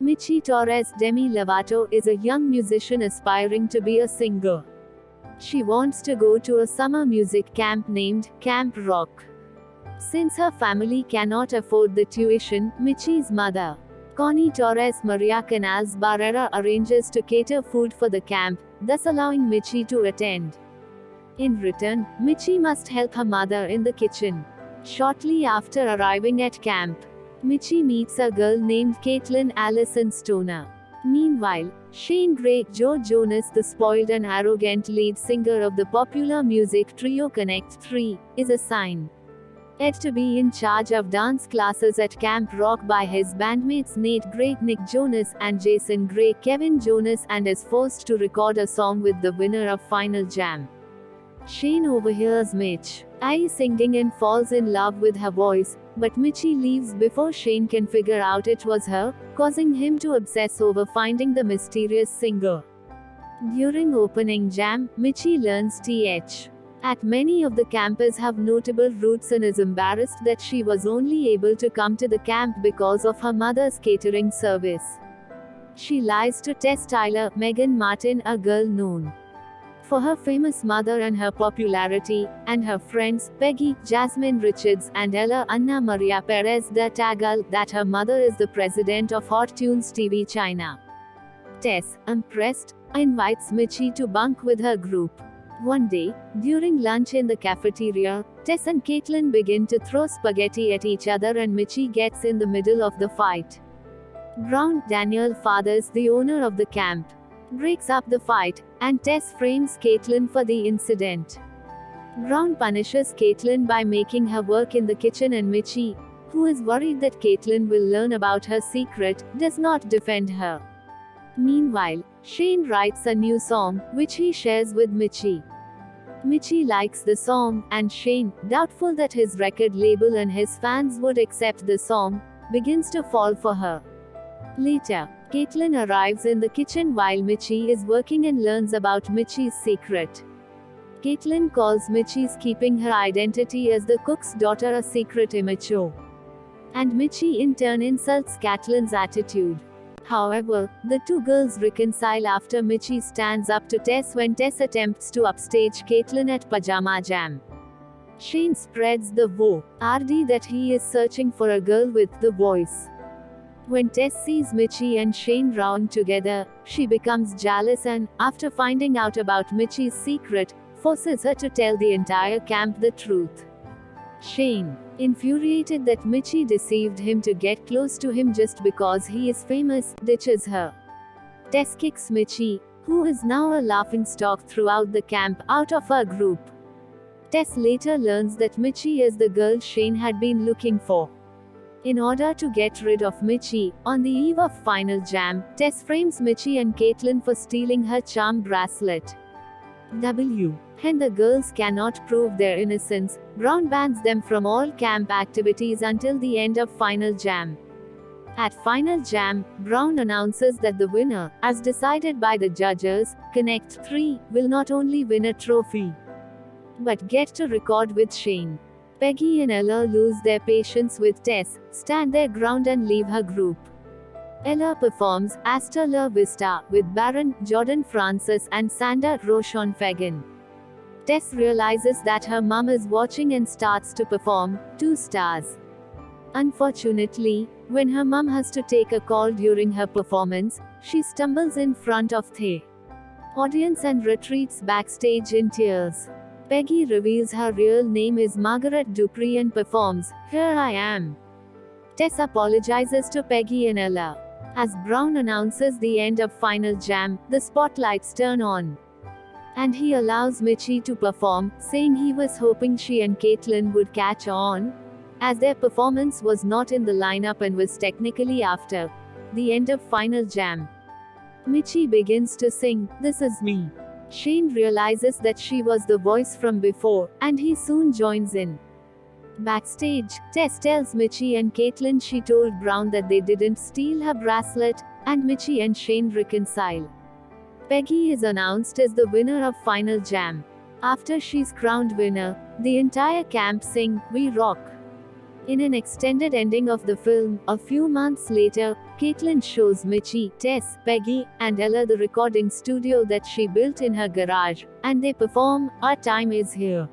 Michi Torres Demi Lovato is a young musician aspiring to be a singer. She wants to go to a summer music camp named Camp Rock. Since her family cannot afford the tuition, Michi's mother, Connie Torres Maria Canals Barrera, arranges to cater food for the camp, thus allowing Michi to attend. In return, Michi must help her mother in the kitchen. Shortly after arriving at camp, Michi meets a girl named Caitlin Allison Stoner. Meanwhile, Shane Gray, Joe Jonas, the spoiled and arrogant lead singer of the popular music trio Connect 3, is assigned to be in charge of dance classes at Camp Rock by his bandmates Nate Gray, Nick Jonas, and Jason Gray, Kevin Jonas, and is forced to record a song with the winner of Final Jam. Shane overhears Michi singing and falls in love with her voice, but Michi leaves before Shane can figure out it was her, causing him to obsess over finding the mysterious singer. During opening jam, Michi learns at many of the campers have notable roots and is embarrassed that she was only able to come to the camp because of her mother's catering service. She lies to Tess Tyler, Megan Martin, a girl known for her famous mother and her popularity, and her friends, Peggy, Jasmine Richards, and Ella Anna Maria Perez de Tagal, that her mother is the president of Hot Tunes TV China. Tess, impressed, invites Michi to bunk with her group. One day, during lunch in the cafeteria, Tess and Caitlin begin to throw spaghetti at each other and Michi gets in the middle of the fight. Brown, Daniel Fathers, the owner of the camp, breaks up the fight, and Tess frames Caitlin for the incident. Brown punishes Caitlin by making her work in the kitchen and Michi, who is worried that Caitlin will learn about her secret, does not defend her. Meanwhile, Shane writes a new song, which he shares with Michi. Michi likes the song, and Shane, doubtful that his record label and his fans would accept the song, begins to fall for her. Later, Caitlin arrives in the kitchen while Michi is working and learns about Michi's secret. Caitlin calls Michi's keeping her identity as the cook's daughter a secret immature. And Michi in turn insults Caitlin's attitude. However, the two girls reconcile after Michi stands up to Tess when Tess attempts to upstage Caitlin at Pajama Jam. Shane spreads the word that he is searching for a girl with the voice. When Tess sees Michi and Shane rowing together, she becomes jealous and, after finding out about Michi's secret, forces her to tell the entire camp the truth. Shane, infuriated that Michi deceived him to get close to him just because he is famous, ditches her. Tess kicks Michi, who is now a laughingstock throughout the camp, out of her group. Tess later learns that Michi is the girl Shane had been looking for. In order to get rid of Michi, on the eve of Final Jam, Tess frames Michi and Caitlin for stealing her charm bracelet. And the girls cannot prove their innocence, Brown bans them from all camp activities until the end of Final Jam. At Final Jam, Brown announces that the winner, as decided by the judges, Connect 3, will not only win a trophy, but get to record with Shane. Peggy and Ella lose their patience with Tess, stand their ground and leave her group. Ella performs Hasta La Vista with Baron, Jordan Francis, and Sander Rochon Fagan. Tess realizes that her mum is watching and starts to perform 2 stars. Unfortunately, when her mum has to take a call during her performance, she stumbles in front of the audience and retreats backstage in tears. Peggy reveals her real name is Margaret Dupree and performs Here I Am. Tess apologizes to Peggy and Ella. As Brown announces the end of Final Jam, the spotlights turn on. And he allows Michi to perform, saying he was hoping she and Caitlin would catch on, as their performance was not in the lineup and was technically after the end of Final Jam. Michi begins to sing, This Is Me. Shane realizes that she was the voice from before, and he soon joins in. Backstage, Tess tells Michi and Caitlin she told Brown that they didn't steal her bracelet, and Michi and Shane reconcile. Peggy is announced as the winner of Final Jam. After she's crowned winner, the entire camp sing, We Rock. In an extended ending of the film, a few months later, Caitlin shows Mitchie, Tess, Peggy, and Ella the recording studio that she built in her garage, and they perform "Our Time Is Here."